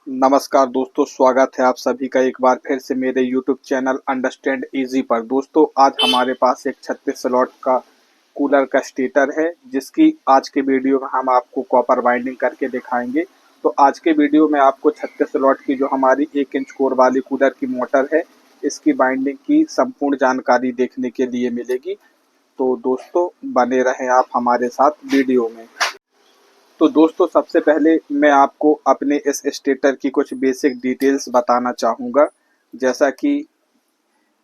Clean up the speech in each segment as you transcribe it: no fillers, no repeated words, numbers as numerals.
नमस्कार दोस्तों, स्वागत है आप सभी का एक बार फिर से मेरे YouTube चैनल अंडरस्टैंड इजी पर। दोस्तों, आज हमारे पास एक 36 स्लॉट का कूलर का स्टेटर है, जिसकी आज के वीडियो में हम आपको कॉपर बाइंडिंग करके दिखाएंगे। तो आज के वीडियो में आपको 36 स्लॉट की जो हमारी 1 इंच कोर वाली कूलर की मोटर है, इसकी बाइंडिंग की संपूर्ण जानकारी देखने के लिए मिलेगी। तो दोस्तों, बने रहें आप हमारे साथ वीडियो में। तो दोस्तों, सबसे पहले मैं आपको अपने इस स्टेटर की कुछ बेसिक डिटेल्स बताना चाहूँगा। जैसा कि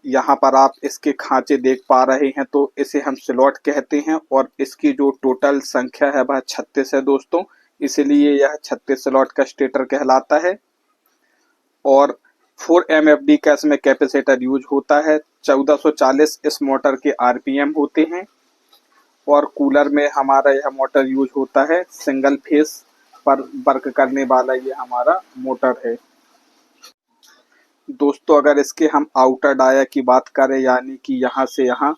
यहाँ पर आप इसके खांचे देख पा रहे हैं, तो इसे हम स्लॉट कहते हैं और इसकी जो टोटल संख्या है वह 36 है दोस्तों, इसलिए यह 36 स्लॉट का स्टेटर कहलाता है। और 4 MFD का इसमें कैपेसिटर यूज होता है। 1440 इस मोटर के RPM होते हैं और कूलर में हमारा यह मोटर यूज होता है। सिंगल फेस पर वर्क करने वाला ये हमारा मोटर है दोस्तों। अगर इसके हम आउटर डाया की बात करें, यानी कि यहाँ से यहाँ,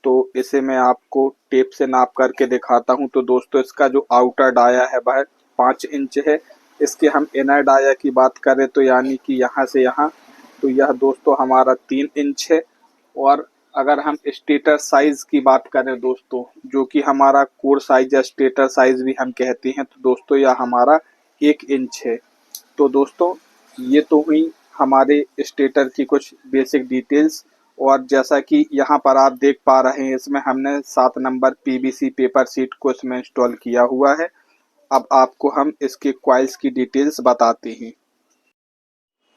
तो इसे मैं आपको टेप से नाप करके दिखाता हूँ। तो दोस्तों, इसका जो आउटर डाया है वह 5 इंच है। इसके हम इनर डाया की बात करें तो यानी कि यहाँ से यहाँ, तो यह दोस्तों हमारा 3 इंच है। और अगर हम स्टेटर साइज की बात करें दोस्तों, जो कि हमारा कोर साइज या स्टेटर साइज भी हम कहते हैं, तो दोस्तों यह हमारा 1 इंच है। तो दोस्तों, ये तो हुई हमारे स्टेटर की कुछ बेसिक डिटेल्स। और जैसा कि यहाँ पर आप देख पा रहे हैं, इसमें हमने 7 नंबर PVC पेपर सीट को इसमें इंस्टॉल किया हुआ है। अब आपको हम इसके कॉइल्स की डिटेल्स बताते हैं।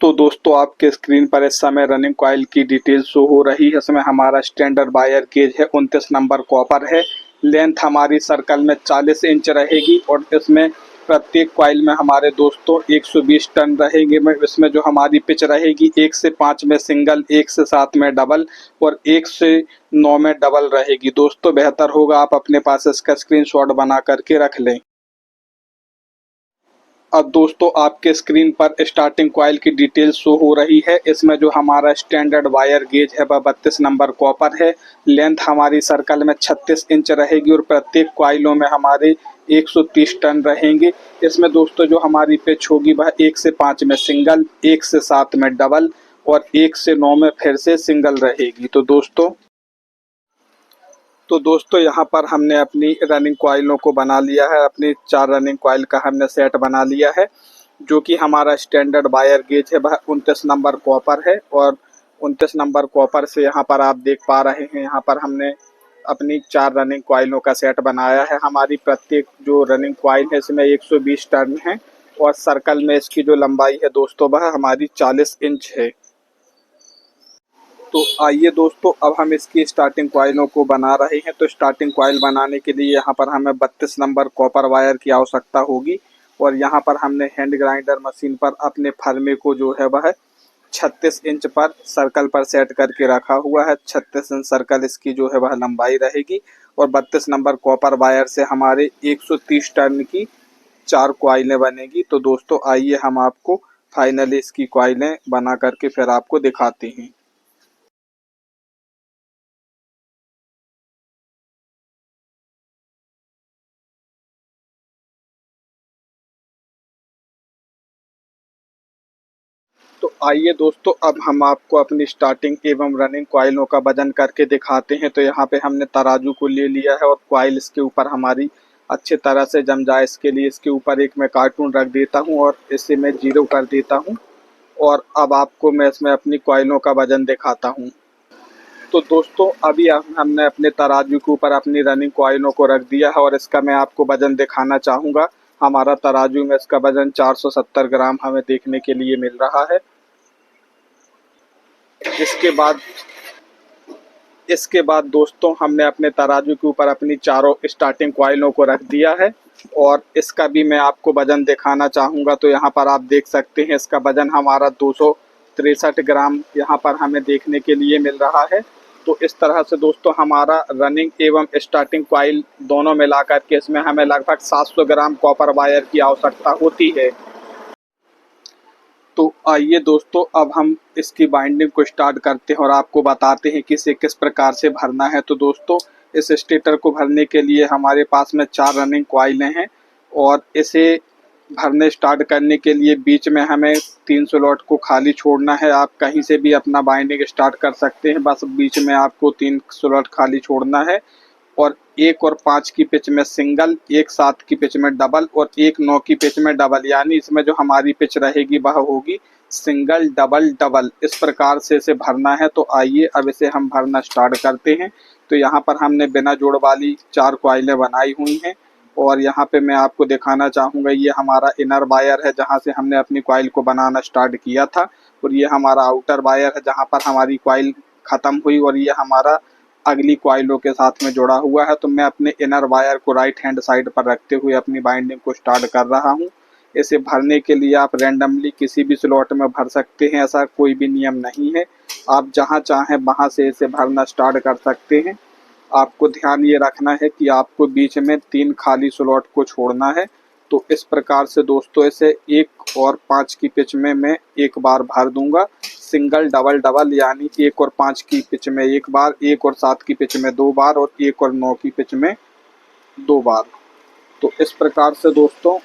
तो दोस्तों, आपके स्क्रीन पर इस समय रनिंग कॉइल की डिटेल शो हो रही है। इसमें हमारा स्टैंडर्ड वायर गेज है, 29 नंबर कॉपर है। लेंथ हमारी सर्कल में 40 इंच रहेगी और इसमें प्रत्येक कॉइल में हमारे दोस्तों 120 टन रहेंगे। इसमें जो हमारी पिच रहेगी 1 से 5 में सिंगल, 1 से 7 में डबल और 1 से 9 में डबल रहेगी। दोस्तों, बेहतर होगा आप अपने पास इसका स्क्रीनशॉट बना करके रख लें। अब दोस्तों, आपके स्क्रीन पर स्टार्टिंग कॉइल की डिटेल शो हो रही है। इसमें जो हमारा स्टैंडर्ड वायर गेज है वह 32 नंबर कॉपर है। लेंथ हमारी सर्कल में 36 इंच रहेगी और प्रत्येक कॉइलों में हमारे 130 टन रहेंगे। इसमें दोस्तों जो हमारी पिच होगी वह 1 से 5 में सिंगल, 1 से 7 में डबल और 1 से 9 में फिर से सिंगल रहेगी। तो दोस्तों, यहाँ पर हमने अपनी रनिंग कॉइलों को बना लिया है। अपनी 4 रनिंग कॉइल का हमने सेट बना लिया है। जो कि हमारा स्टैंडर्ड वायर गेज है वह 29 नंबर कॉपर है। और 29 नंबर कॉपर से यहाँ पर आप देख पा रहे हैं, यहाँ पर हमने अपनी 4 रनिंग कॉइलों का सेट बनाया है। हमारी प्रत्येक जो रनिंग कॉइल है इसमें 120 टर्न है और सर्कल में इसकी जो लंबाई है दोस्तों वह हमारी 40 इंच है। तो आइए दोस्तों, अब हम इसकी स्टार्टिंग कॉइलों को बना रहे हैं। तो स्टार्टिंग कॉइल बनाने के लिए यहाँ पर हमें 32 नंबर कॉपर वायर की आवश्यकता होगी। और यहाँ पर हमने हैंड ग्राइंडर मशीन पर अपने फर्मे को जो है वह 36 इंच पर सर्कल पर सेट करके रखा हुआ है। 36 इंच सर्कल इसकी जो है वह लंबाई रहेगी। और 32 नंबर कॉपर वायर से हमारे 130 टर्न की 4 कॉइलें बनेगी। तो दोस्तों, आइए हम आपको फाइनली इसकी कॉइलें बना करके फिर आपको दिखाते हैं। तो आइए दोस्तों, अब हम आपको अपनी स्टार्टिंग एवं रनिंग कॉइलों का वजन करके दिखाते हैं। तो यहाँ पे हमने तराजू को ले लिया है और कॉइल इसके ऊपर हमारी अच्छे तरह से जम जाए इसके लिए इसके ऊपर एक मैं कार्टून रख देता हूँ और इसे मैं 0 कर देता हूँ। और अब आपको मैं इसमें अपनी कॉइलों का वजन दिखाता हूँ। तो दोस्तों, अभी हमने अपने तराजू के ऊपर अपनी रनिंग कॉइलों को रख दिया है और इसका मैं आपको वजन दिखाना चाहूँगा। हमारा तराजू में इसका वजन 470 ग्राम हमें देखने के लिए मिल रहा है। इसके बाद इसके बाद दोस्तों, हमने अपने तराजू के ऊपर अपनी चारों स्टार्टिंग कॉइलों को रख दिया है और इसका भी मैं आपको वजन दिखाना चाहूँगा। तो यहाँ पर आप देख सकते हैं, इसका वजन हमारा 263 ग्राम यहाँ पर हमें देखने के लिए मिल रहा है। तो इस तरह से दोस्तों, हमारा रनिंग एवं स्टार्टिंग कॉइल दोनों मिलाकर के इसमें हमें लगभग 700 ग्राम कॉपर वायर की आवश्यकता होती है। तो आइए दोस्तों, अब हम इसकी बाइंडिंग को स्टार्ट करते हैं और आपको बताते हैं कि इसे किस प्रकार से भरना है। तो दोस्तों, इस स्टेटर को भरने के लिए हमारे पास में 4 रनिंग कॉइलें हैं और इसे भरने स्टार्ट करने के लिए बीच में हमें 3 स्लॉट को खाली छोड़ना है। आप कहीं से भी अपना बाइंडिंग स्टार्ट कर सकते हैं, बस बीच में आपको 3 स्लॉट खाली छोड़ना है। और 1 और 5 की पिच में सिंगल, 1 7 की पिच में डबल और 1 9 की पिच में डबल, यानी इसमें जो हमारी पिच रहेगी वह होगी सिंगल डबल डबल। इस प्रकार से इसे भरना है। तो आइए अब इसे हम भरना स्टार्ट करते हैं। तो यहाँ पर हमने बिना जोड़ वाली 4 कॉइलें बनाई हुई हैं और यहाँ पे मैं आपको दिखाना चाहूँगा, ये हमारा इनर वायर है जहाँ से हमने अपनी कॉइल को बनाना स्टार्ट किया था, और ये हमारा आउटर वायर है जहाँ पर हमारी कॉइल ख़त्म हुई और ये हमारा अगली कॉइलों के साथ में जुड़ा हुआ है। तो मैं अपने इनर वायर को राइट हैंड साइड पर रखते हुए अपनी बाइंडिंग को स्टार्ट कर रहा हूँ। इसे भरने के लिए आप रैंडमली किसी भी स्लॉट में भर सकते हैं, ऐसा कोई भी नियम नहीं है। आप जहाँ चाहें वहाँ से इसे भरना स्टार्ट कर सकते हैं। आपको ध्यान ये रखना है कि आपको बीच में 3 खाली स्लॉट को छोड़ना है। तो इस प्रकार से दोस्तों इसे 1 और 5 की पिच में मैं एक बार भर दूंगा, सिंगल डबल डबल, यानी 1 और 5 की पिच में एक बार, 1 और 7 की पिच में 2 बार और 1 और 9 की पिच में 2 बार। तो इस प्रकार से दोस्तों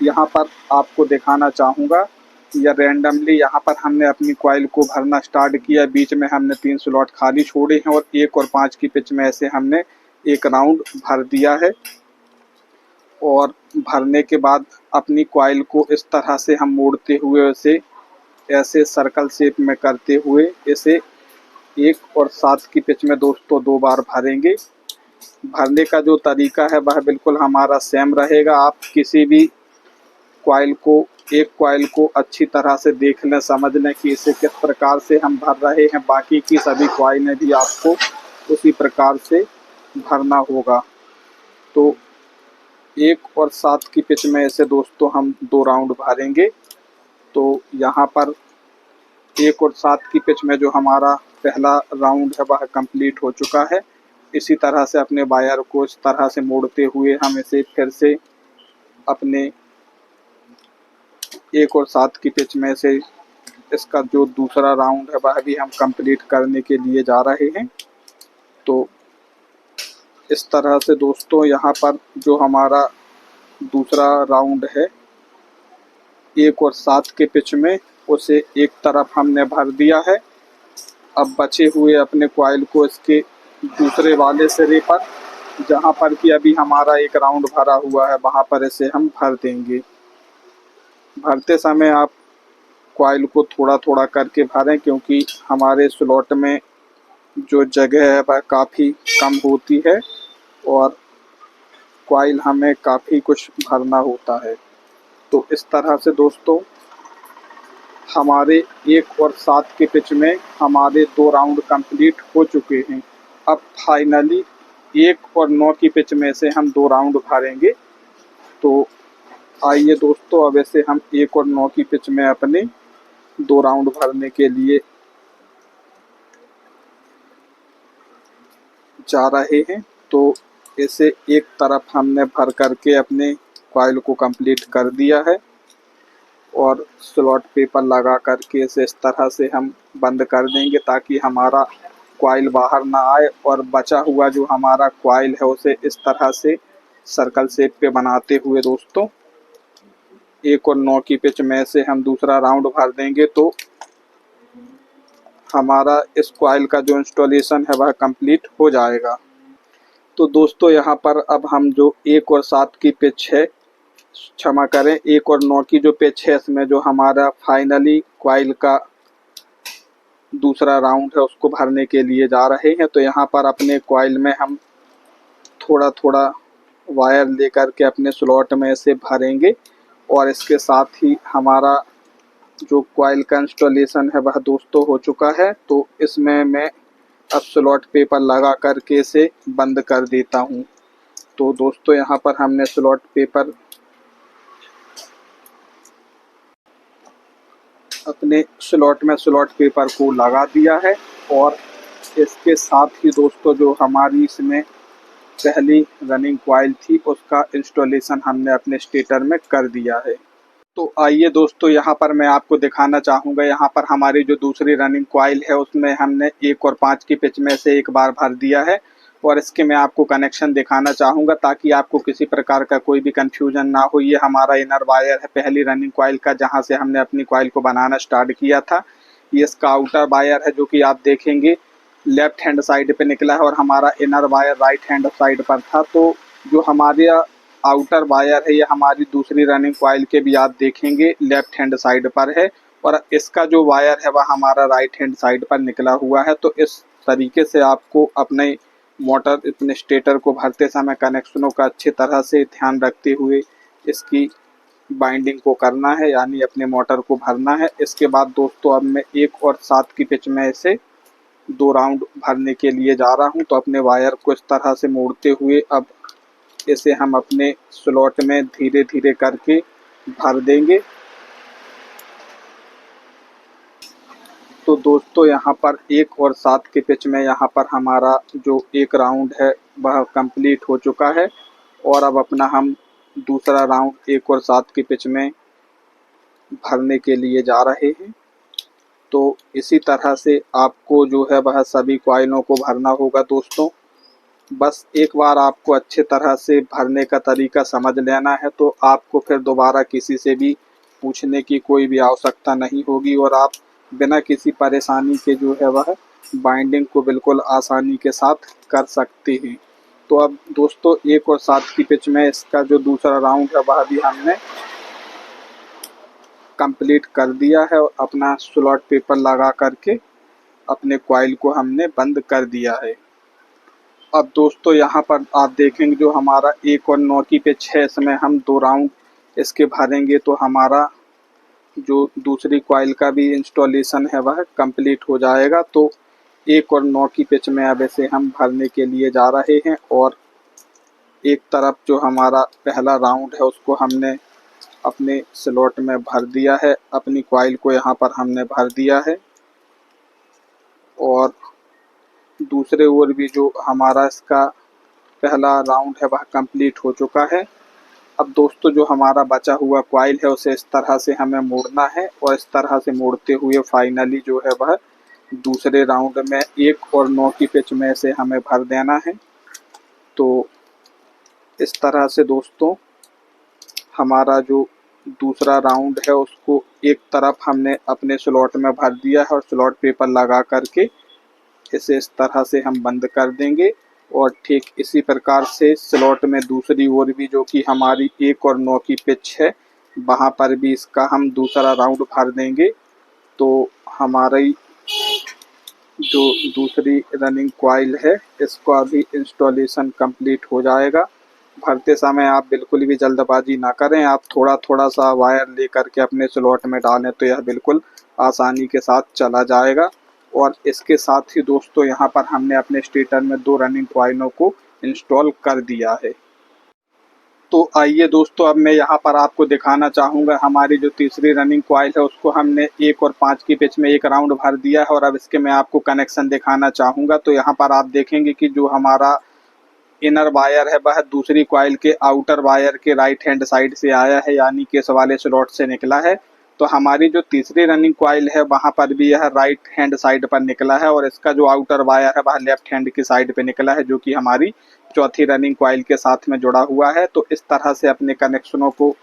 यहाँ पर आपको दिखाना चाहूँगा या रैंडमली यहाँ पर हमने अपनी कॉइल को भरना स्टार्ट किया। बीच में हमने 3 स्लॉट खाली छोड़े हैं और 1 और 5 की पिच में ऐसे हमने एक राउंड भर दिया है। और भरने के बाद अपनी कॉइल को इस तरह से हम मोड़ते हुए इसे ऐसे सर्कल शेप में करते हुए इसे 1 और 7 की पिच में दोस्तों 2 बार भरेंगे। भरने का जो तरीका है वह बिल्कुल हमारा सेम रहेगा। आप किसी भी एक कॉइल को अच्छी तरह से देख लें, समझ लें कि इसे किस प्रकार से हम भर रहे हैं, बाकी की सभी कॉइलें भी आपको उसी प्रकार से भरना होगा। तो 1 और 7 की पिच में ऐसे दोस्तों हम 2 राउंड भरेंगे। तो यहाँ पर 1 और 7 की पिच में जो हमारा पहला राउंड है वह कंप्लीट हो चुका है। इसी तरह से अपने वायर को इस तरह से मोड़ते हुए हम इसे फिर से अपने 1 और 7 की पिच में से इसका जो दूसरा राउंड है वह भी हम कंप्लीट करने के लिए जा रहे हैं। तो इस तरह से दोस्तों यहाँ पर जो हमारा दूसरा राउंड है 1 और 7 के पिच में, उसे एक तरफ हमने भर दिया है। अब बचे हुए अपने कॉइल को इसके दूसरे वाले सिरे पर, जहाँ पर कि अभी हमारा एक राउंड भरा हुआ है, वहाँ पर इसे हम भर देंगे। भरते समय आप कॉइल को थोड़ा थोड़ा करके भरें, क्योंकि हमारे स्लॉट में जो जगह है वह काफ़ी कम होती है और कॉइल हमें काफ़ी कुछ भरना होता है। तो इस तरह से दोस्तों हमारे 1 और 7 के पिच में हमारे 2 राउंड कंप्लीट हो चुके हैं। अब फाइनली 1 और 9 की पिच में से हम 2 राउंड भरेंगे। तो आइए दोस्तों अब ऐसे हम 1 और 9 की पिच में अपने 2 राउंड भरने के लिए जा रहे हैं। तो इसे एक तरफ हमने भर करके अपने कॉइल को कंप्लीट कर दिया है और स्लॉट पेपर लगा करके इसे इस तरह से हम बंद कर देंगे ताकि हमारा कॉइल बाहर ना आए। और बचा हुआ जो हमारा कॉइल है उसे इस तरह से सर्कल शेप पे बनाते हुए दोस्तों 1 और 9 की पिच में से हम दूसरा राउंड भर देंगे। तो हमारा इस कॉइल का जो इंस्टॉलेशन है वह कंप्लीट हो जाएगा। तो दोस्तों यहाँ पर अब हम जो 1 और 7 की पिच है, क्षमा करें 1 और 9 की जो पिच है, इसमें जो हमारा फाइनली कॉइल का दूसरा राउंड है उसको भरने के लिए जा रहे हैं। तो यहाँ पर अपने कॉइल में हम थोड़ा थोड़ा वायर लेकर के अपने स्लॉट में इसे भरेंगे और इसके साथ ही हमारा जो कॉइल का इंस्टॉलेशन है वह दोस्तों हो चुका है। तो इसमें मैं अब स्लॉट पेपर लगा करके इसे बंद कर देता हूँ। तो दोस्तों यहाँ पर हमने स्लॉट पेपर अपने स्लॉट में स्लॉट पेपर को लगा दिया है और इसके साथ ही दोस्तों जो हमारी इसमें पहली रनिंग कॉइल थी उसका इंस्टॉलेशन हमने अपने स्टेटर में कर दिया है। तो आइए दोस्तों यहाँ पर मैं आपको दिखाना चाहूँगा, यहाँ पर हमारी जो दूसरी रनिंग कॉइल है उसमें हमने 1 और 5 की पिच में से एक बार भर दिया है और इसके मैं आपको कनेक्शन दिखाना चाहूँगा ताकि आपको किसी प्रकार का कोई भी कन्फ्यूजन ना हो। ये हमारा इनर वायर है पहली रनिंग कॉइल का, जहाँ से हमने अपनी कॉइल को बनाना स्टार्ट किया था। ये इसका आउटर वायर है जो कि आप देखेंगे लेफ्ट हैंड साइड पे निकला है, और हमारा inner wire right hand side पर था। तो जो हमारे आउटर वायर है ये हमारी दूसरी रनिंग कॉइल के भी आप देखेंगे लेफ्ट हैंड साइड पर है, और इसका जो वायर है वह हमारा राइट हैंड साइड पर निकला हुआ है। तो इस तरीके से आपको अपने मोटर अपने स्टेटर को भरते समय कनेक्शनों का अच्छी तरह से ध्यान रखते हुए इसकी बाइंडिंग को करना है, यानी अपने मोटर को भरना है। इसके बाद दोस्तों अब मैं 1 और 7 की पिच में इसे 2 राउंड भरने के लिए जा रहा हूं। तो अपने वायर को इस तरह से मोड़ते हुए अब इसे हम अपने स्लॉट में धीरे धीरे करके भर देंगे। तो दोस्तों यहाँ पर 1 और 7 के पिच में यहाँ पर हमारा जो 1 राउंड है वह कंप्लीट हो चुका है, और अब अपना हम दूसरा राउंड 1 और 7 के पिच में भरने के लिए जा रहे हैं। तो इसी तरह से आपको जो है वह सभी कॉइलों को भरना होगा दोस्तों। बस एक बार आपको अच्छे तरह से भरने का तरीका समझ लेना है, तो आपको फिर दोबारा किसी से भी पूछने की कोई भी आवश्यकता नहीं होगी, और आप बिना किसी परेशानी के जो है वह बाइंडिंग को बिल्कुल आसानी के साथ कर सकते हैं। तो अब दोस्तों 1 और 7 की पिच में इसका जो दूसरा राउंड है वह भी हमने कंप्लीट कर दिया है, और अपना स्लॉट पेपर लगा करके अपने कॉइल को हमने बंद कर दिया है। अब दोस्तों यहाँ पर आप देखेंगे जो हमारा 1 और 9 की पिच है इसमें हम 2 राउंड इसके भरेंगे तो हमारा जो दूसरी कॉइल का भी इंस्टॉलेशन है वह कंप्लीट हो जाएगा। तो 1 और 9 की पिच में अब इसे हम भरने के लिए जा रहे हैं, और एक तरफ जो हमारा पहला राउंड है उसको हमने अपने स्लॉट में भर दिया है, अपनी कॉइल को यहाँ पर हमने भर दिया है, और दूसरे ओर भी जो हमारा इसका पहला राउंड है वह कंप्लीट हो चुका है। अब दोस्तों जो हमारा बचा हुआ कॉइल है उसे इस तरह से हमें मोड़ना है, और इस तरह से मोड़ते हुए फाइनली जो है वह दूसरे राउंड में 1 और 9 की पिच में से हमें भर देना है। तो इस तरह से दोस्तों हमारा जो दूसरा राउंड है उसको एक तरफ हमने अपने स्लॉट में भर दिया है, और स्लॉट पेपर लगा करके इसे इस तरह से हम बंद कर देंगे। और ठीक इसी प्रकार से स्लॉट में दूसरी ओर भी जो कि हमारी 1 और 9 की पिच है वहाँ पर भी इसका हम दूसरा राउंड भर देंगे। तो हमारी जो दूसरी रनिंग कॉइल है इसका भी इंस्टॉलेशन कंप्लीट हो जाएगा। भरते समय आप बिल्कुल भी जल्दबाजी ना करें, आप थोड़ा थोड़ा सा वायर लेकर के अपने स्लॉट में डालें तो यह बिल्कुल आसानी के साथ चला जाएगा। और इसके साथ ही दोस्तों यहाँ पर हमने अपने स्टेटर में 2 रनिंग कॉइलों को इंस्टॉल कर दिया है। तो आइए दोस्तों अब मैं यहाँ पर आपको दिखाना चाहूँगा हमारी जो तीसरी रनिंग कॉइल है उसको हमने 1 और 5 की पिच में 1 राउंड भर दिया है, और अब इसके मैं आपको कनेक्शन दिखाना चाहूँगा। तो यहाँ पर आप देखेंगे कि जो हमारा इनर वायर है वह दूसरी कॉइल के आउटर वायर के राइट हैंड साइड से आया है, यानी कि इस वाले स्लॉट से निकला है। तो हमारी जो तीसरी रनिंग कॉइल है वहाँ पर भी यह राइट हैंड साइड पर निकला है, और इसका जो आउटर वायर है वह लेफ्ट हैंड की साइड पे निकला है, जो कि हमारी चौथी रनिंग कॉइल के साथ में जुड़ा हुआ है। तो इस तरह से अपने कनेक्शनों को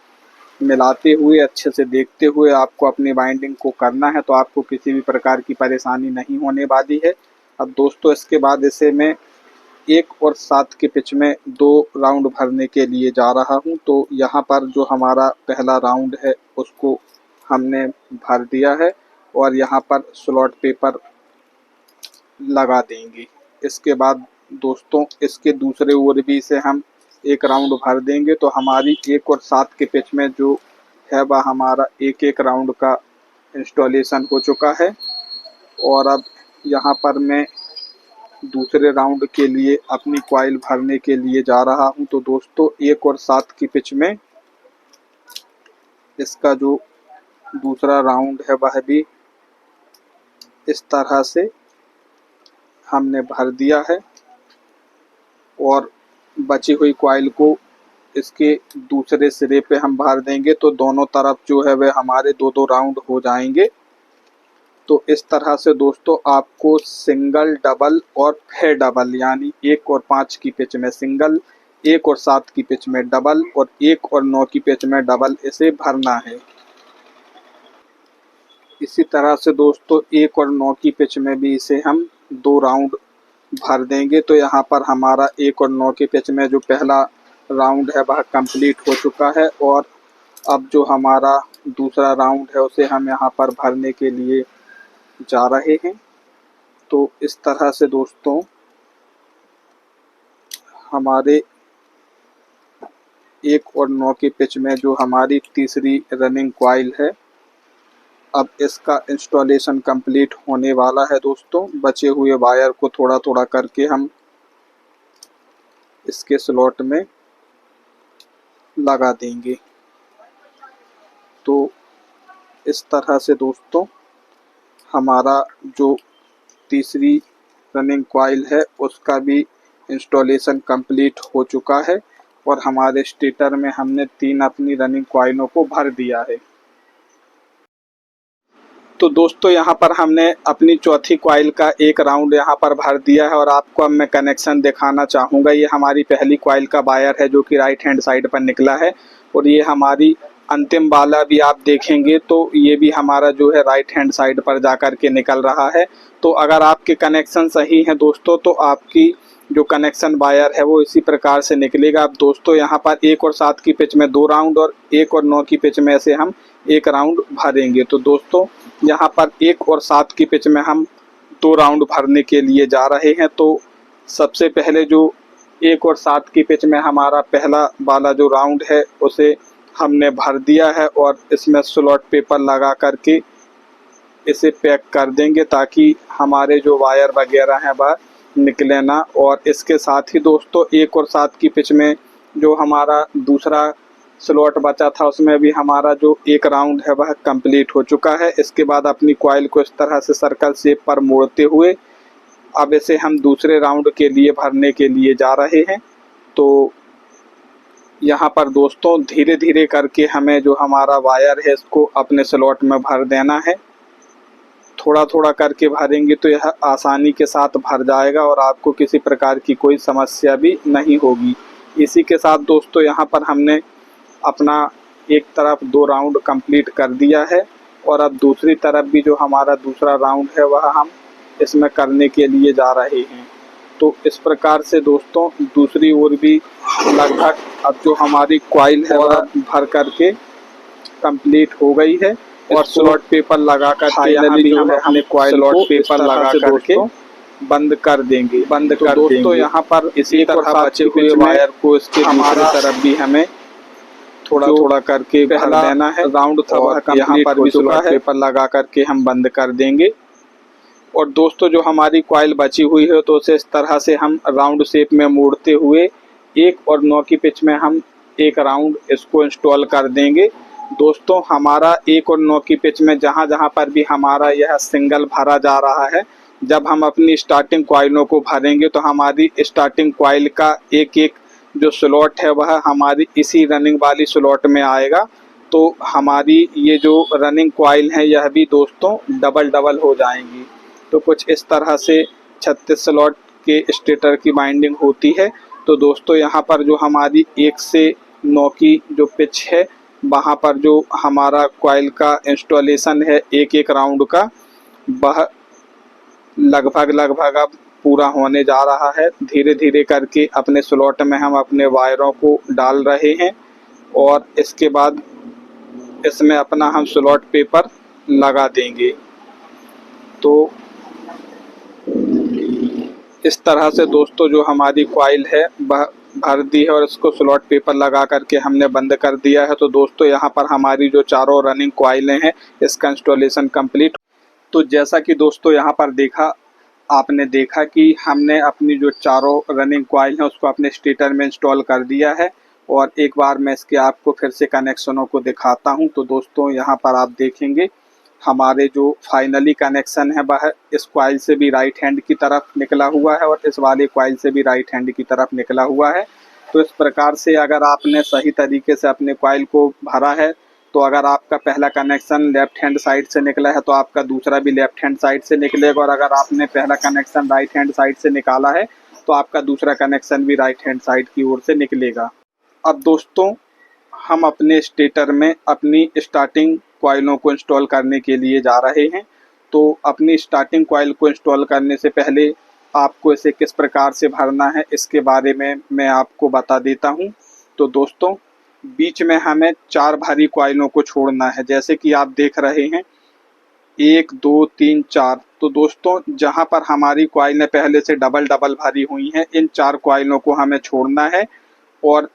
मिलाते हुए अच्छे से देखते हुए आपको अपनी बाइंडिंग को करना है, तो आपको किसी भी प्रकार की परेशानी नहीं होने वाली है। अब दोस्तों इसके बाद इसे मैं 1 और 7 के पिच में 2 राउंड भरने के लिए जा रहा हूं। तो यहाँ पर जो हमारा पहला राउंड है उसको हमने भर दिया है, और यहाँ पर स्लॉट पेपर लगा देंगे। इसके बाद दोस्तों इसके दूसरे ओर भी इसे हम 1 राउंड भर देंगे। तो हमारी 1 और 7 के पिच में जो है वह हमारा 1-1 राउंड का इंस्टॉलेशन हो चुका है, और अब यहाँ पर मैं दूसरे राउंड के लिए अपनी कॉइल भरने के लिए जा रहा हूं। तो दोस्तों 1 और 7 की पिच में इसका जो दूसरा राउंड है वह भी इस तरह से हमने भर दिया है, और बची हुई कॉइल को इसके दूसरे सिरे पे हम भर देंगे। तो दोनों तरफ जो है वह हमारे 2-2 राउंड हो जाएंगे। तो इस तरह से दोस्तों आपको सिंगल, डबल और फिर डबल यानी 1 और 5 की पिच में सिंगल, 1 और 7 की पिच में डबल और 1 और 9 की पिच में डबल इसे भरना है। इसी तरह से दोस्तों 1 और 9 की पिच में भी इसे हम 2 राउंड भर देंगे। तो यहाँ पर हमारा 1 और 9 की पिच में जो पहला राउंड है वह कंप्लीट हो चुका है और अब जो हमारा दूसरा राउंड है उसे हम यहाँ पर भरने के लिए जा रहे हैं। तो इस तरह से दोस्तों हमारे 1 और 9 की पिच में जो हमारी तीसरी रनिंग कॉइल है, अब इसका इंस्टॉलेशन कंप्लीट होने वाला है दोस्तों। बचे हुए वायर को थोड़ा थोड़ा करके हम इसके स्लॉट में लगा देंगे। तो इस तरह से दोस्तों हमारा जो तीसरी रनिंग कॉइल है उसका भी इंस्टॉलेशन कंप्लीट हो चुका है और हमारे स्टेटर में हमने 3 अपनी रनिंग कॉइलों को भर दिया है। तो दोस्तों यहाँ पर हमने अपनी चौथी कॉइल का एक राउंड यहाँ पर भर दिया है और आपको अब मैं कनेक्शन दिखाना चाहूँगा। ये हमारी पहली कॉइल का वायर है जो कि राइट हैंड साइड पर निकला है और ये हमारी अंतिम वाला भी आप देखेंगे तो ये भी हमारा जो है राइट हैंड साइड पर जा कर के निकल रहा है। तो अगर आपके कनेक्शन सही हैं दोस्तों तो आपकी जो कनेक्शन वायर है वो इसी प्रकार से निकलेगा। अब दोस्तों यहाँ पर 1 और 7 की पिच में 2 राउंड और 1 और 9 की पिच में से हम 1 राउंड भरेंगे। तो दोस्तों यहाँ पर 1 और 7 की पिच में हम 2 राउंड भरने के लिए जा रहे हैं। तो सबसे पहले जो 1 और 7 की पिच में हमारा पहला वाला जो राउंड है उसे हमने भर दिया है और इसमें स्लॉट पेपर लगा करके इसे पैक कर देंगे ताकि हमारे जो वायर वगैरह हैं वह निकले ना। और इसके साथ ही दोस्तों 1 और 7 की पिच में जो हमारा दूसरा स्लॉट बचा था उसमें भी हमारा जो एक राउंड है वह कंप्लीट हो चुका है। इसके बाद अपनी कॉइल को इस तरह से सर्कल शेप पर मोड़ते हुए अब इसे हम दूसरे राउंड के लिए भरने के लिए जा रहे हैं। तो यहाँ पर दोस्तों धीरे धीरे करके हमें जो हमारा वायर है इसको अपने स्लॉट में भर देना है। थोड़ा थोड़ा करके भरेंगे तो यह आसानी के साथ भर जाएगा और आपको किसी प्रकार की कोई समस्या भी नहीं होगी। इसी के साथ दोस्तों यहाँ पर हमने अपना एक तरफ 2 राउंड कंप्लीट कर दिया है और अब दूसरी तरफ भी जो हमारा दूसरा राउंड है वह हम इसमें करने के लिए जा रहे हैं। तो इस प्रकार से दोस्तों दूसरी ओर भी लगभग अब जो हमारी कॉइल है वह भर करके कंप्लीट हो गई है और स्लॉट पेपर लगा कर फाइनली जो है हमने कॉइल स्लॉट पेपर लगा करके बंद कर देंगे। तो दोस्तों यहाँ पर इसी तरह बचे हुए वायर को इसके दूसरी तरफ भी हमें थोड़ा थोड़ा करके भर देना है। राउंड था वह यहाँ पर भी स्लॉट पेपर लगा करके हम बंद कर देंगे। और दोस्तों जो हमारी कॉइल बची हुई है तो उसे इस तरह से हम राउंड शेप में मोड़ते हुए 1 और 9 की पिच में हम एक राउंड इसको इंस्टॉल कर देंगे। दोस्तों हमारा 1 और 9 की पिच में जहाँ जहाँ पर भी हमारा यह सिंगल भरा जा रहा है, जब हम अपनी स्टार्टिंग कॉइलों को भरेंगे तो हमारी स्टार्टिंग कॉइल का एक एक जो स्लॉट है वह हमारी इसी रनिंग वाली स्लॉट में आएगा। तो हमारी ये जो रनिंग कॉइल है यह भी दोस्तों डबल डबल हो जाएंगी। तो कुछ इस तरह से 36 स्लॉट के स्टेटर की बाइंडिंग होती है। तो दोस्तों यहाँ पर जो हमारी 1 से 9 की जो पिच है वहाँ पर जो हमारा कॉइल का इंस्टॉलेशन है एक एक राउंड का वह लगभग अब पूरा होने जा रहा है। धीरे धीरे करके अपने स्लॉट में हम अपने वायरों को डाल रहे हैं और इसके बाद इसमें अपना हम स्लॉट पेपर लगा देंगे। तो इस तरह से दोस्तों जो हमारी कॉइल है वह भर दी है और इसको स्लॉट पेपर लगा करके हमने बंद कर दिया है। तो दोस्तों यहाँ पर हमारी जो चारों रनिंग कॉइलें हैं इसका इंस्टॉलेशन कंप्लीट। तो जैसा कि दोस्तों यहाँ पर आपने देखा कि हमने अपनी जो चारों रनिंग कॉइल हैं उसको अपने स्टेटर में इंस्टॉल कर दिया है और एक बार मैं इसके आपको फिर से कनेक्शनों को दिखाता हूं। तो दोस्तों यहाँ पर आप देखेंगे हमारे जो फाइनली कनेक्शन है वह इस कॉइल से भी राइट हैंड की तरफ निकला हुआ है और इस वाले कॉइल से भी राइट हैंड की तरफ निकला हुआ है। तो इस प्रकार से अगर आपने सही तरीके से अपने कॉइल को भरा है तो अगर आपका पहला कनेक्शन लेफ्ट हैंड साइड से निकला है तो आपका दूसरा भी लेफ्ट हैंड साइड से निकलेगा, और अगर आपने पहला कनेक्शन राइट हैंड साइड से निकाला है तो आपका दूसरा कनेक्शन भी राइट हैंड साइड की ओर से निकलेगा। अब दोस्तों हम अपने स्टेटर में अपनी स्टार्टिंग कॉइलों को इंस्टॉल करने के लिए जा रहे हैं। तो अपनी स्टार्टिंग कॉइल को इंस्टॉल करने से पहले आपको इसे किस प्रकार से भरना है इसके बारे में मैं आपको बता देता हूं। तो दोस्तों बीच में हमें 4 भारी कॉइलों को छोड़ना है, जैसे कि आप देख रहे हैं 1 2 3 4। तो दोस्तों जहां पर हमारी कॉइलें पहले से डबल डबल भरी हुई हैं, इन 4 कॉइलों को हमें छोड़ना है, और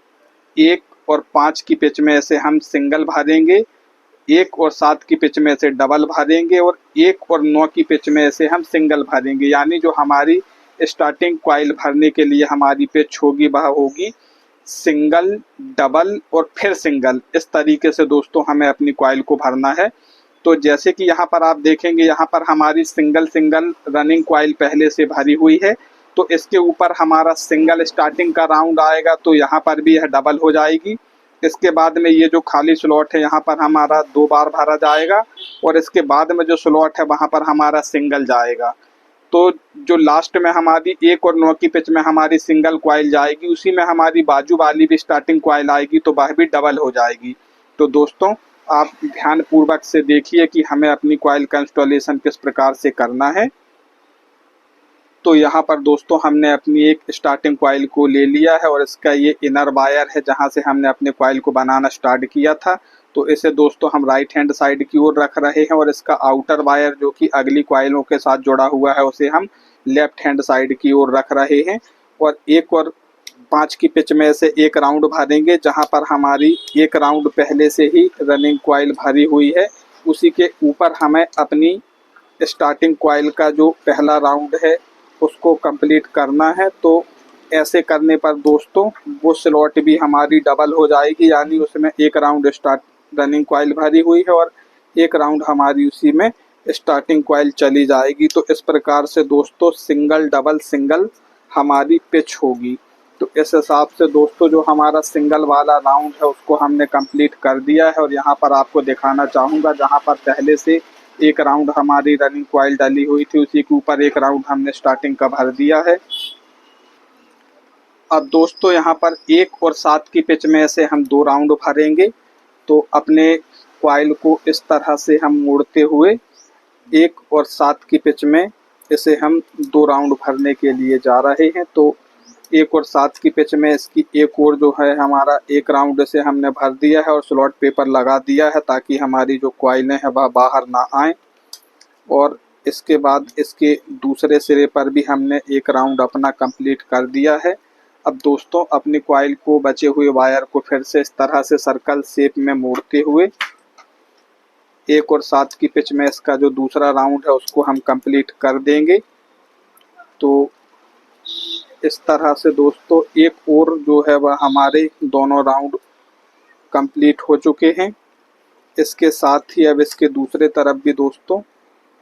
1 और 5 की पिच में से हम सिंगल भरेंगे, 1 और 7 की पिच में से डबल भरेंगे, और 1 और 9 की पिच में से हम सिंगल भरेंगे। यानी जो हमारी स्टार्टिंग कॉइल भरने के लिए हमारी पिच होगी वह होगी सिंगल, डबल और फिर सिंगल। इस तरीके से दोस्तों हमें अपनी कॉइल को भरना है। तो जैसे कि यहाँ पर आप देखेंगे, यहाँ पर हमारी सिंगल सिंगल रनिंग कॉइल पहले से भरी हुई है, तो इसके ऊपर हमारा सिंगल स्टार्टिंग का राउंड आएगा, तो यहाँ पर भी यह डबल हो जाएगी। इसके बाद में ये जो खाली स्लॉट है यहाँ पर हमारा 2 बार भरा जाएगा, और इसके बाद में जो स्लॉट है वहाँ पर हमारा सिंगल जाएगा। तो जो लास्ट में हमारी 1 और 9 की पिच में हमारी सिंगल कॉइल जाएगी, उसी में हमारी बाजू वाली भी स्टार्टिंग कॉइल आएगी, तो वह भी डबल हो जाएगी। तो दोस्तों आप ध्यान पूर्वक से देखिए कि हमें अपनी कॉइल का इंस्टॉलेशन किस प्रकार से करना है। तो यहाँ पर दोस्तों हमने अपनी एक स्टार्टिंग कॉइल को ले लिया है, और इसका ये इनर वायर है जहाँ से हमने अपने कॉइल को बनाना स्टार्ट किया था। तो इसे दोस्तों हम राइट हैंड साइड की ओर रख रहे हैं, और इसका आउटर वायर जो कि अगली कॉइलों के साथ जुड़ा हुआ है उसे हम लेफ्ट हैंड साइड की ओर रख रहे हैं। और 1 और 5 की पिच में से एक राउंड भरेंगे, जहाँ पर हमारी एक राउंड पहले से ही रनिंग कॉइल भरी हुई है, उसी के ऊपर हमें अपनी स्टार्टिंग कॉइल का जो पहला राउंड है उसको कंप्लीट करना है। तो ऐसे करने पर दोस्तों वो स्लॉट भी हमारी डबल हो जाएगी, यानी उसमें एक राउंड स्टार्ट रनिंग कॉइल भरी हुई है और एक राउंड हमारी उसी में स्टार्टिंग कॉइल चली जाएगी। तो इस प्रकार से दोस्तों सिंगल डबल सिंगल हमारी पिच होगी। तो इस हिसाब से दोस्तों जो हमारा सिंगल वाला राउंड है उसको हमने कंप्लीट कर दिया है, और यहाँ पर आपको दिखाना चाहूँगा जहाँ पर पहले से एक राउंड हमारी रनिंग कॉइल डली हुई थी उसी के ऊपर एक राउंड हमने स्टार्टिंग का भर दिया है। अब दोस्तों यहाँ पर 1 और 7 की पिच में से हम 2 राउंड भरेंगे। तो अपने कॉइल को इस तरह से हम मोड़ते हुए 1 और 7 की पिच में इसे हम 2 राउंड भरने के लिए जा रहे हैं। तो 1 और 7 की पिच में इसकी एक और जो है हमारा एक राउंड से हमने भर दिया है और स्लॉट पेपर लगा दिया है, ताकि हमारी जो कॉइलें हैं वह बाहर ना आए। और इसके बाद इसके दूसरे सिरे पर भी हमने एक राउंड अपना कंप्लीट कर दिया है। अब दोस्तों अपनी कॉइल को बचे हुए वायर को फिर से इस तरह से सर्कल शेप में मोड़ते हुए 1 और 7 की पिच में इसका जो दूसरा राउंड है उसको हम कंप्लीट कर देंगे। तो इस तरह से दोस्तों एक और जो है वह हमारे दोनों राउंड कंप्लीट हो चुके हैं। इसके साथ ही अब इसके दूसरे तरफ भी दोस्तों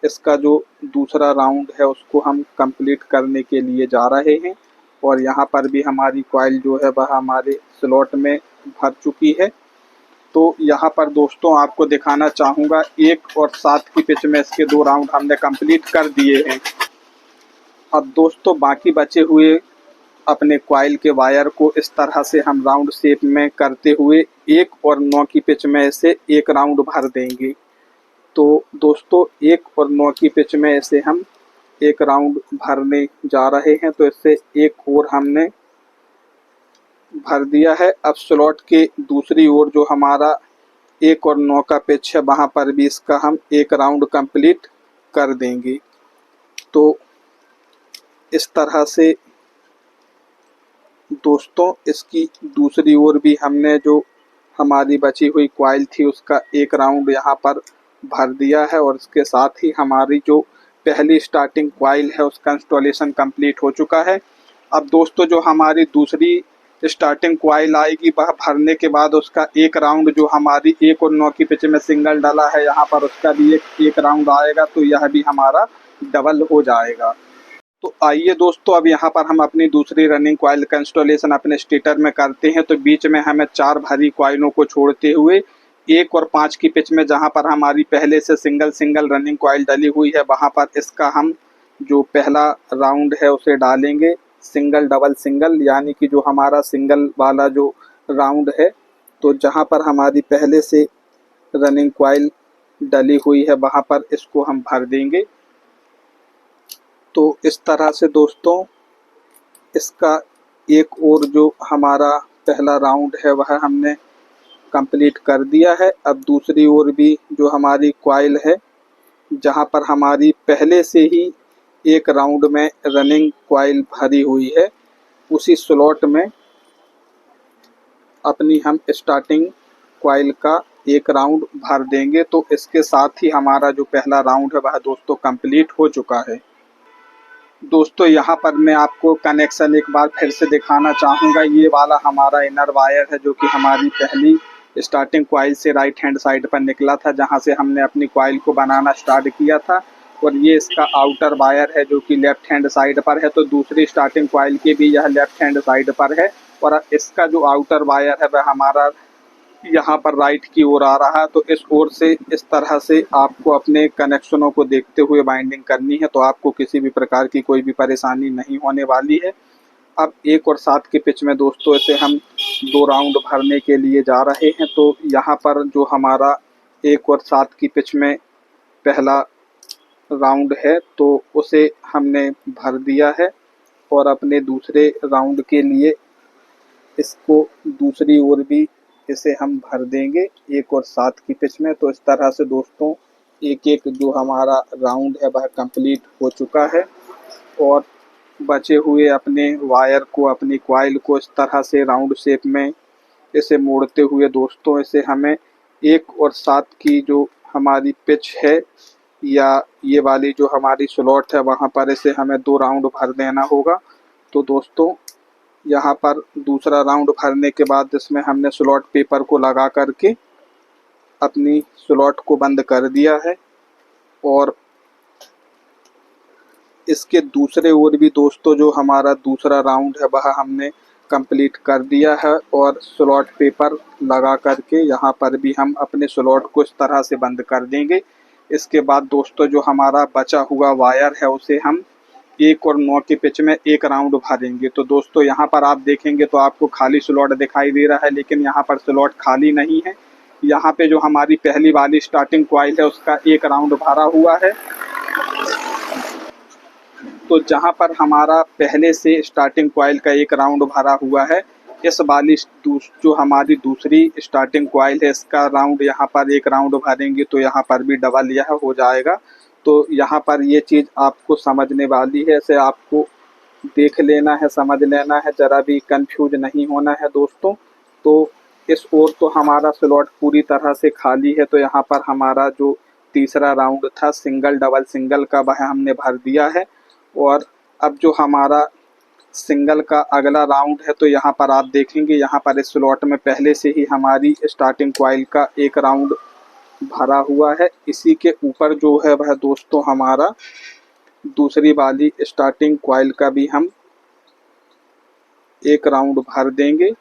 इसका जो दूसरा राउंड है उसको हम कंप्लीट करने के लिए जा रहे हैं, और यहाँ पर भी हमारी कॉइल जो है वह हमारे स्लॉट में भर चुकी है। तो यहाँ पर दोस्तों आपको दिखाना चाहूँगा 1 और 7 की पिच में इसके 2 राउंड हमने कंप्लीट कर दिए हैं। अब दोस्तों बाकी बचे हुए अपने कॉइल के वायर को इस तरह से हम राउंड शेप में करते हुए 1 और 9 की पिच में से एक राउंड भर देंगे। तो दोस्तों 1 और 9 की पिच में इसे हम एक राउंड भरने जा रहे हैं। तो इससे एक और हमने भर दिया है। अब स्लॉट के दूसरी ओर जो हमारा 1 और 9 का पिच है वहाँ पर भी इसका हम एक राउंड कंप्लीट कर देंगे। तो इस तरह से दोस्तों इसकी दूसरी ओर भी हमने जो हमारी बची हुई कॉइल थी उसका एक राउंड यहाँ पर भर दिया है, और इसके साथ ही हमारी जो पहली स्टार्टिंग कॉइल है उसका इंस्टॉलेशन कंप्लीट हो चुका है। अब दोस्तों जो हमारी दूसरी स्टार्टिंग कॉइल आएगी वह भरने के बाद उसका एक राउंड जो हमारी 1 और 9 की पिच में सिंगल डला है यहाँ पर उसका भी एक राउंड आएगा, तो यह भी हमारा डबल हो जाएगा। तो आइए दोस्तों अब यहाँ पर हम अपनी दूसरी रनिंग कॉइल का इंस्टॉलेशन अपने स्टेटर में करते हैं। तो बीच में हमें 4 भारी कॉइलों को छोड़ते हुए 1 और 5 की पिच में जहाँ पर हमारी पहले से सिंगल सिंगल रनिंग कॉइल डली हुई है, वहाँ पर इसका हम जो पहला राउंड है उसे डालेंगे सिंगल डबल सिंगल, यानी कि जो हमारा सिंगल वाला जो राउंड है, तो जहाँ पर हमारी पहले से रनिंग कॉइल डली हुई है वहाँ पर इसको हम भर देंगे। तो इस तरह से दोस्तों इसका एक और जो हमारा पहला राउंड है वह हमने कंप्लीट कर दिया है। अब दूसरी ओर भी जो हमारी कॉइल है, जहाँ पर हमारी पहले से ही एक राउंड में रनिंग कॉइल भरी हुई है, उसी स्लॉट में अपनी हम स्टार्टिंग कॉइल का एक राउंड भर देंगे। तो इसके साथ ही हमारा जो पहला राउंड है वह दोस्तों कंप्लीट हो चुका है। दोस्तों यहाँ पर मैं आपको कनेक्शन एक बार फिर से दिखाना चाहूँगा। ये वाला हमारा इनर वायर है जो कि हमारी पहली स्टार्टिंग कॉइल से राइट हैंड साइड पर निकला था, जहाँ से हमने अपनी कॉइल को बनाना स्टार्ट किया था। और ये इसका आउटर वायर है जो कि लेफ्ट हैंड साइड पर है, तो दूसरी स्टार्टिंग कॉइल की भी यह लेफ्ट हैंड साइड पर है। और इसका जो आउटर वायर है वह हमारा यहाँ पर राइट की ओर आ रहा है। तो इस ओर से इस तरह से आपको अपने कनेक्शनों को देखते हुए बाइंडिंग करनी है, तो आपको किसी भी प्रकार की कोई भी परेशानी नहीं होने वाली है। अब 1 और 7 की पिच में दोस्तों इसे हम 2 राउंड भरने के लिए जा रहे हैं। तो यहाँ पर जो हमारा 1 और 7 की पिच में पहला राउंड है तो उसे हमने भर दिया है, और अपने दूसरे राउंड के लिए इसको दूसरी ओर भी इसे हम भर देंगे 1 और 7 की पिच में। तो इस तरह से दोस्तों एक एक जो हमारा राउंड है वह कंप्लीट हो चुका है, और बचे हुए अपने वायर को, अपनी कॉइल को इस तरह से राउंड शेप में इसे मोड़ते हुए दोस्तों इसे हमें 1 और 7 की जो हमारी पिच है या ये वाली जो हमारी स्लॉट है वहाँ पर इसे हमें 2 राउंड भर देना होगा। तो दोस्तों यहाँ पर दूसरा राउंड भरने के बाद इसमें हमने स्लॉट पेपर को लगा करके अपनी स्लॉट को बंद कर दिया है, और इसके दूसरे ओर भी दोस्तों जो हमारा दूसरा राउंड है वह हमने कंप्लीट कर दिया है, और स्लॉट पेपर लगा करके यहाँ पर भी हम अपने स्लॉट को इस तरह से बंद कर देंगे। इसके बाद दोस्तों जो हमारा बचा हुआ वायर है उसे हम 1 और 9 की पिच में एक राउंड भरेंगे। तो दोस्तों यहाँ पर आप देखेंगे तो आपको खाली स्लॉट दिखाई दे रहा है, लेकिन यहाँ पर स्लॉट खाली नहीं है। यहाँ पे जो हमारी पहली वाली स्टार्टिंग कॉइल है उसका एक राउंड भरा हुआ है। तो जहाँ पर हमारा पहले से स्टार्टिंग कॉइल का एक राउंड भरा हुआ है, इस वाली जो हमारी दूसरी स्टार्टिंग कॉइल है इसका राउंड यहाँ पर एक राउंड भरेंगे तो यहाँ पर भी डबल यह हो जाएगा। तो यहाँ पर ये चीज़ आपको समझने वाली है, इसे आपको देख लेना है, समझ लेना है, ज़रा भी कंफ्यूज नहीं होना है दोस्तों। तो इस ओर तो हमारा स्लॉट पूरी तरह से खाली है, तो यहाँ पर हमारा जो तीसरा राउंड था सिंगल डबल सिंगल का वह हमने भर दिया है। और अब जो हमारा सिंगल का अगला राउंड है तो यहाँ पर आप देखेंगे यहाँ पर इस स्लॉट में पहले से ही हमारी स्टार्टिंग कॉइल का एक राउंड भरा हुआ है। इसी के ऊपर जो है वह दोस्तों हमारा दूसरी वाली स्टार्टिंग कॉइल का भी हम एक राउंड भर देंगे।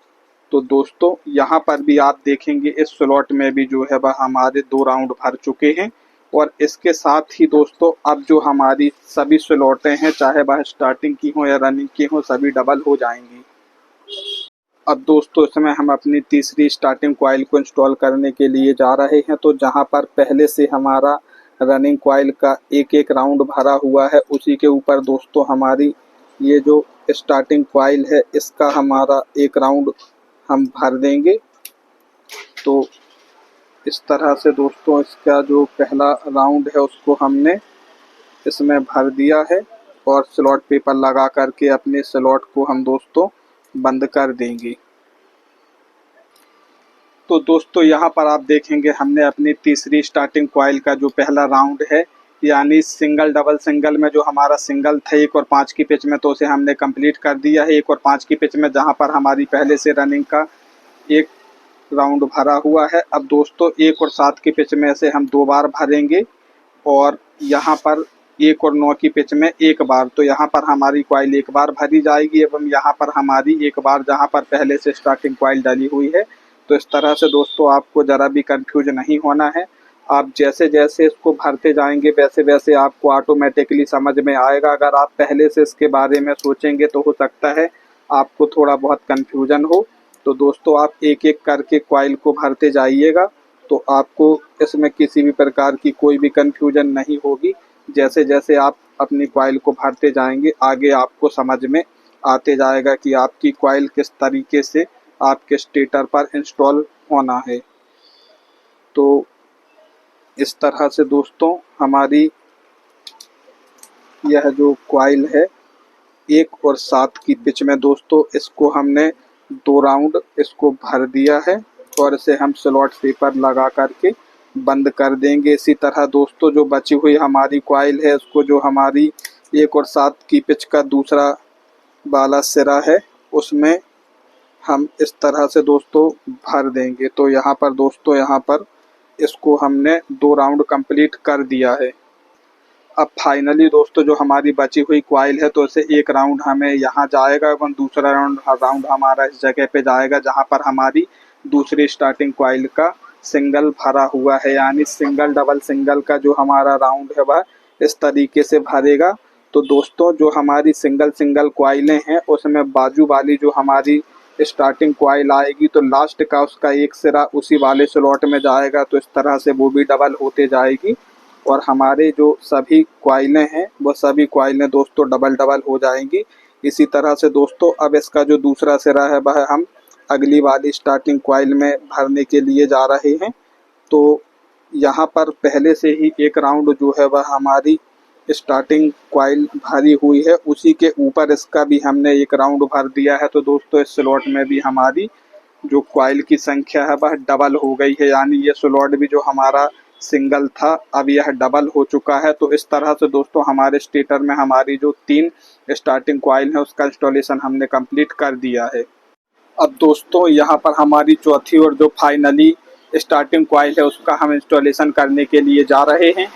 तो दोस्तों यहाँ पर भी आप देखेंगे इस स्लॉट में भी जो है वह हमारे 2 राउंड भर चुके हैं, और इसके साथ ही दोस्तों अब जो हमारी सभी स्लॉटें हैं चाहे वह स्टार्टिंग की हो या रनिंग की हो सभी डबल हो जाएंगी। अब दोस्तों इसमें हम अपनी तीसरी स्टार्टिंग कॉइल को इंस्टॉल करने के लिए जा रहे हैं। तो जहां पर पहले से हमारा रनिंग कॉइल का एक एक राउंड भरा हुआ है उसी के ऊपर दोस्तों हमारी ये जो स्टार्टिंग कॉइल है इसका हमारा एक राउंड हम भर देंगे। तो इस तरह से दोस्तों इसका जो पहला राउंड है उसको हमने इसमें भर दिया है, और स्लॉट पेपर लगा करके अपने स्लॉट को हम दोस्तों बंद कर देंगे। तो दोस्तों यहाँ पर आप देखेंगे हमने अपनी तीसरी स्टार्टिंग कॉइल का जो पहला राउंड है यानी सिंगल डबल सिंगल में जो हमारा सिंगल था 1 और 5 की पिच में, तो उसे हमने कंप्लीट कर दिया है 1 और 5 की पिच में, जहाँ पर हमारी पहले से रनिंग का एक राउंड भरा हुआ है। अब दोस्तों 1 और 7 की पिच में से हम 2 बार भरेंगे, और यहाँ पर 1 और 9 की पिच में एक बार। तो यहाँ पर हमारी कॉइल एक बार भरी जाएगी एवं यहाँ पर हमारी एक बार जहाँ पर पहले से स्टार्टिंग कॉइल डाली हुई है तो इस तरह से दोस्तों आपको ज़रा भी कंफ्यूज नहीं होना है। आप जैसे जैसे इसको भरते जाएंगे वैसे वैसे आपको ऑटोमेटिकली समझ में आएगा। अगर आप पहले से इसके बारे में सोचेंगे तो हो सकता है आपको थोड़ा बहुत कन्फ्यूजन हो। तो दोस्तों आप एक एक करके कॉइल को भरते जाइएगा, तो आपको इसमें किसी भी प्रकार की कोई भी कन्फ्यूजन नहीं होगी। जैसे जैसे आप अपनी कॉइल को भरते जाएंगे आगे आपको समझ में आते जाएगा कि आपकी कॉइल किस तरीके से आपके स्टेटर पर इंस्टॉल होना है। तो इस तरह से दोस्तों हमारी यह जो कॉइल है 1 और 7 की पिच में दोस्तों इसको हमने 2 राउंड इसको भर दिया है और इसे हम स्लॉट पेपर लगा करके बंद कर देंगे। इसी तरह दोस्तों जो बची हुई हमारी कॉइल है उसको जो हमारी 1 और 7 की पिच का दूसरा वाला सिरा है उसमें हम इस तरह से दोस्तों भर देंगे। तो यहाँ पर दोस्तों यहाँ पर इसको हमने 2 राउंड कंप्लीट कर दिया है। अब फाइनली दोस्तों जो हमारी बची हुई कॉइल है तो इसे 1 राउंड हमें यहाँ जाएगा एवं दूसरा राउंड हमारा इस जगह पे जाएगा जहाँ पर हमारी दूसरी स्टार्टिंग कॉइल का सिंगल भरा हुआ है, यानी सिंगल डबल सिंगल का जो हमारा राउंड है वह इस तरीके से भरेगा। तो दोस्तों जो हमारी सिंगल सिंगल कॉइलें हैं उसमें बाजू वाली जो हमारी स्टार्टिंग कॉइल आएगी तो लास्ट का उसका एक सिरा उसी वाले स्लॉट में जाएगा। तो इस तरह से वो भी डबल होते जाएगी और हमारे जो सभी कॉइलें हैं वो सभी कॉइलें दोस्तों डबल डबल हो जाएंगी। इसी तरह से दोस्तों अब इसका जो दूसरा सिरा है वह हम अगली वाली स्टार्टिंग कॉइल में भरने के लिए जा रहे हैं। तो यहाँ पर पहले से ही 1 राउंड जो है वह हमारी स्टार्टिंग कॉइल भरी हुई है, उसी के ऊपर इसका भी हमने 1 राउंड भर दिया है। तो दोस्तों इस स्लॉट में भी हमारी जो कॉइल की संख्या है वह डबल हो गई है, यानी ये स्लॉट भी जो हमारा सिंगल था अब यह डबल हो चुका है। तो इस तरह से दोस्तों हमारे स्टेटर में हमारी जो 3 स्टार्टिंग कॉइल है उसका इंस्टॉलेशन हमने कंप्लीट कर दिया है। अब दोस्तों यहाँ पर हमारी चौथी और जो फाइनली स्टार्टिंग कॉइल है उसका हम इंस्टॉलेशन करने के लिए जा रहे हैं।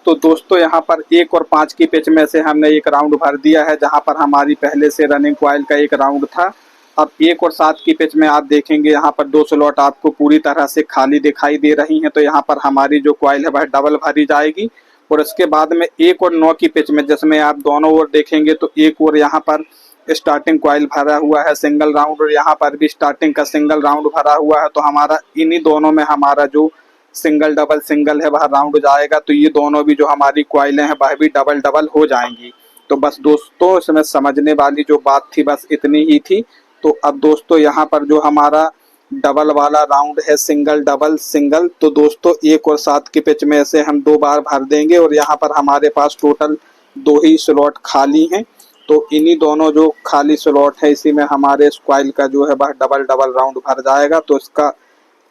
तो दोस्तों यहाँ पर 1 और 5 की पिच में से हमने 1 राउंड भर दिया है जहाँ पर हमारी पहले से रनिंग कॉइल का 1 राउंड था। अब 1 और 7 की पिच में आप देखेंगे यहाँ पर 2 स्लॉट आपको पूरी तरह से खाली दिखाई दे रही हैं। तो यहाँ पर हमारी जो कॉइल है वह डबल भरी जाएगी और इसके बाद में 1 और 9 की पिच में जिसमें आप दोनों ओर देखेंगे तो 1 और यहाँ पर स्टार्टिंग कॉइल भरा हुआ है सिंगल राउंड और यहाँ पर भी स्टार्टिंग का सिंगल राउंड भरा हुआ है। तो हमारा इन्हीं दोनों में हमारा जो सिंगल डबल सिंगल है वह राउंड जाएगा। तो ये दोनों भी जो हमारी कॉइलें हैं वह भी डबल डबल हो जाएंगी। तो बस दोस्तों इसमें समझने वाली जो बात थी बस इतनी ही थी। तो अब दोस्तों यहाँ पर जो हमारा डबल वाला राउंड है सिंगल डबल सिंगल, तो दोस्तों 1 और 7 की पिच में से हम 2 बार भर देंगे और यहाँ पर हमारे पास टोटल 2 ही स्लॉट खाली हैं। तो इन्हीं दोनों जो खाली स्लॉट है इसी में हमारे इस कॉइल का जो है वह डबल डबल राउंड भर जाएगा। तो इसका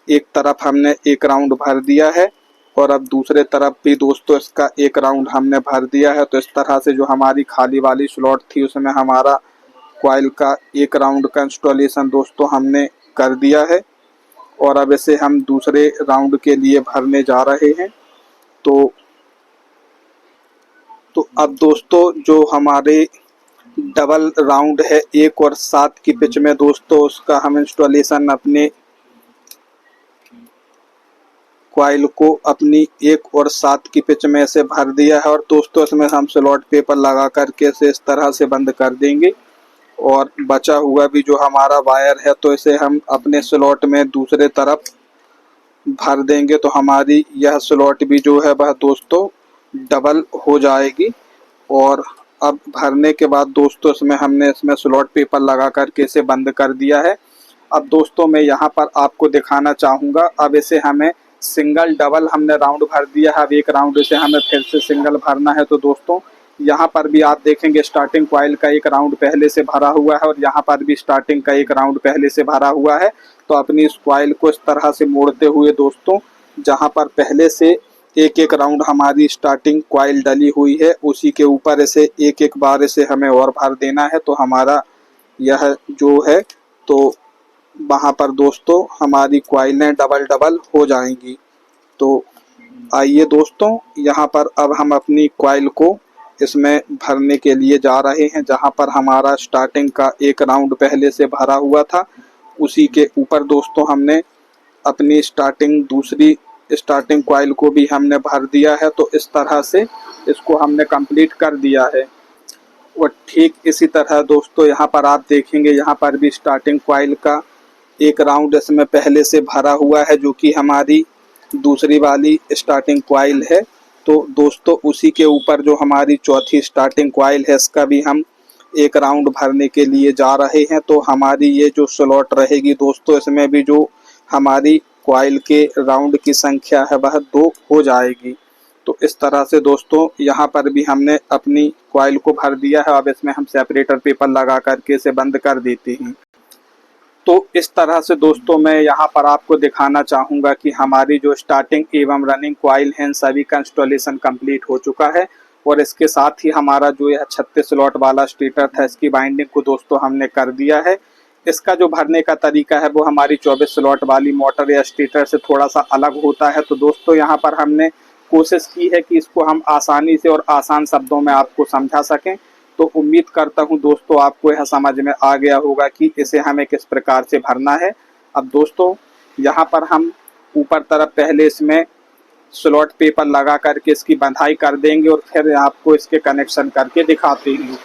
एक तरफ हमने 1 राउंड भर दिया है और अब दूसरे तरफ भी दोस्तों इसका 1 राउंड हमने भर दिया है। तो इस तरह से जो हमारी खाली वाली स्लॉट थी उसमें हमारा कॉइल का 1 राउंड का इंस्टॉलेशन दोस्तों हमने कर दिया है और अब इसे हम दूसरे राउंड के लिए भरने जा रहे हैं। तो अब दोस्तों जो हमारे डबल राउंड है 1 और 7 की पिच में दोस्तों उसका हम इंस्टॉलेशन अपने कॉइल को अपनी 1 और 7 की पिच में से भर दिया है और दोस्तों इसमें हम स्लॉट पेपर लगा करके इसे इस तरह से बंद कर देंगे और बचा हुआ भी जो हमारा वायर है तो इसे हम अपने स्लॉट में दूसरे तरफ भर देंगे। तो हमारी यह स्लॉट भी जो है वह दोस्तों डबल हो जाएगी। और अब भरने के बाद दोस्तों इसमें स्लॉट पेपर लगा करके इसे बंद कर दिया है। अब दोस्तों मैं यहाँ पर आपको दिखाना चाहूँगा, अब इसे हमें सिंगल डबल हमने राउंड भर दिया है, अब 1 राउंड इसे हमें फिर से सिंगल भरना है। तो दोस्तों यहाँ पर भी आप देखेंगे स्टार्टिंग कॉइल का 1 राउंड पहले से भरा हुआ है और यहाँ पर भी स्टार्टिंग का 1 राउंड पहले से भरा हुआ है। तो अपनी इस कॉइल को इस तरह से मोड़ते हुए दोस्तों जहाँ पर पहले से 1-1 राउंड हमारी स्टार्टिंग कॉइल डली हुई है उसी के ऊपर इसे 1-1 बार इसे हमें और भर देना है। तो हमारा यह जो है तो वहाँ पर दोस्तों हमारी कॉइलें डबल डबल हो जाएंगी। तो आइए दोस्तों यहाँ पर अब हम अपनी कॉइल को इसमें भरने के लिए जा रहे हैं जहाँ पर हमारा स्टार्टिंग का 1 राउंड पहले से भरा हुआ था उसी के ऊपर दोस्तों हमने अपनी दूसरी स्टार्टिंग कॉइल को भी हमने भर दिया है। तो इस तरह से इसको हमने कंप्लीट कर दिया है। और ठीक इसी तरह दोस्तों यहाँ पर आप देखेंगे, यहाँ पर भी स्टार्टिंग कॉइल का एक राउंड इसमें पहले से भरा हुआ है, जो कि हमारी दूसरी वाली स्टार्टिंग कॉइल है। तो दोस्तों उसी के ऊपर जो हमारी चौथी स्टार्टिंग कॉइल है, इसका भी हम एक राउंड भरने के लिए जा रहे हैं। तो हमारी ये जो स्लॉट रहेगी दोस्तों, इसमें भी जो हमारी कॉइल के राउंड की संख्या है वह 2 हो जाएगी। तो इस तरह से दोस्तों यहाँ पर भी हमने अपनी कॉइल को भर दिया है। अब इसमें हम सेपरेटर पेपर लगा करके इसे बंद कर देते हैं। तो इस तरह से दोस्तों मैं यहाँ पर आपको दिखाना चाहूँगा कि हमारी जो स्टार्टिंग एवं रनिंग कॉइल हैं, सभी का इंस्टॉलेशन कंप्लीट हो चुका है। और इसके साथ ही हमारा जो यह 36 स्लॉट वाला स्टेटर था, इसकी बाइंडिंग को दोस्तों हमने कर दिया है। इसका जो भरने का तरीका है वो हमारी 24 स्लॉट वाली मोटर या स्टेटर से थोड़ा सा अलग होता है। तो दोस्तों यहाँ पर हमने कोशिश की है कि इसको हम आसानी से और आसान शब्दों में आपको समझा सकें। तो उम्मीद करता हूं दोस्तों आपको यह समझ में आ गया होगा कि इसे हमें किस प्रकार से भरना है। अब दोस्तों यहाँ पर हम ऊपर तरफ पहले इसमें स्लॉट पेपर लगा करके इसकी बंधाई कर देंगे और फिर आपको इसके कनेक्शन करके दिखाते हैं।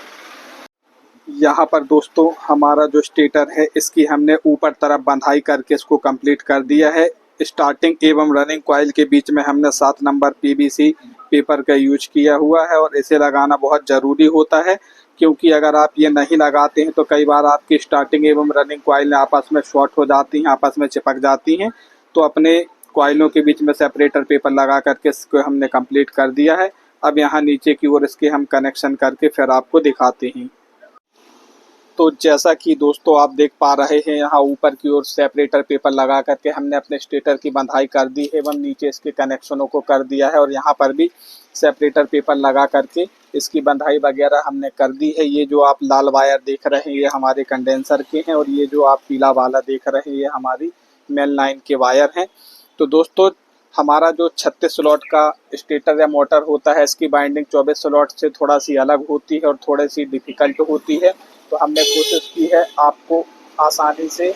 यहाँ पर दोस्तों हमारा जो स्टेटर है, इसकी हमने ऊपर तरफ बंधाई करके इसको कंप्लीट कर दिया है। स्टार्टिंग एवं रनिंग कॉइल के बीच में हमने 7 नंबर पीवीसी पेपर का यूज किया हुआ है। और इसे लगाना बहुत ज़रूरी होता है, क्योंकि अगर आप ये नहीं लगाते हैं तो कई बार आपकी स्टार्टिंग एवं रनिंग कॉइल आपस में शॉर्ट हो जाती हैं, आपस में चिपक जाती हैं। तो अपने कॉइलों के बीच में सेपरेटर पेपर लगा करके इसको हमने कंप्लीट कर दिया है। अब यहाँ नीचे की ओर इसके हम कनेक्शन करके फिर आपको दिखाते हैं। तो जैसा कि दोस्तों आप देख पा रहे हैं, यहाँ ऊपर की ओर सेपरेटर पेपर लगा करके हमने अपने स्टेटर की बंधाई कर दी है एवं नीचे इसके कनेक्शनों को कर दिया है। और यहाँ पर भी सेपरेटर पेपर लगा करके इसकी बंधाई वगैरह हमने कर दी है। ये जो आप लाल वायर देख रहे हैं ये हमारे कंडेंसर के हैं, और ये जो आप पीला वाला देख रहे हैं ये हमारी मेन लाइन के वायर हैं। तो दोस्तों हमारा जो 36 स्लॉट का स्टेटर या मोटर होता है, इसकी बाइंडिंग 24 स्लॉट से थोड़ा सी अलग होती है और थोड़ी सी डिफ़िकल्ट होती है। तो हमने कोशिश की है आपको आसानी से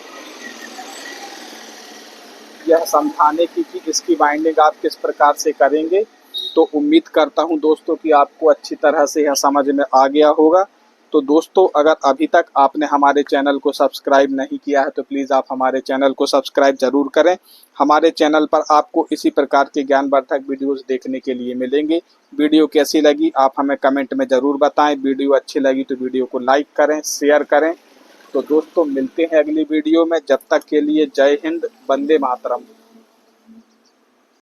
यह समझाने की कि इसकी बाइंडिंग आप किस प्रकार से करेंगे। तो उम्मीद करता हूं दोस्तों कि आपको अच्छी तरह से यह समझ में आ गया होगा। तो दोस्तों अगर अभी तक आपने हमारे चैनल को सब्सक्राइब नहीं किया है तो प्लीज़ आप हमारे चैनल को सब्सक्राइब ज़रूर करें। हमारे चैनल पर आपको इसी प्रकार के ज्ञानवर्धक वीडियोस देखने के लिए मिलेंगे। वीडियो कैसी लगी आप हमें कमेंट में ज़रूर बताएं। वीडियो अच्छी लगी तो वीडियो को लाइक करें, शेयर करें। तो दोस्तों मिलते हैं अगली वीडियो में। जब तक के लिए जय हिंद, वंदे मातरम।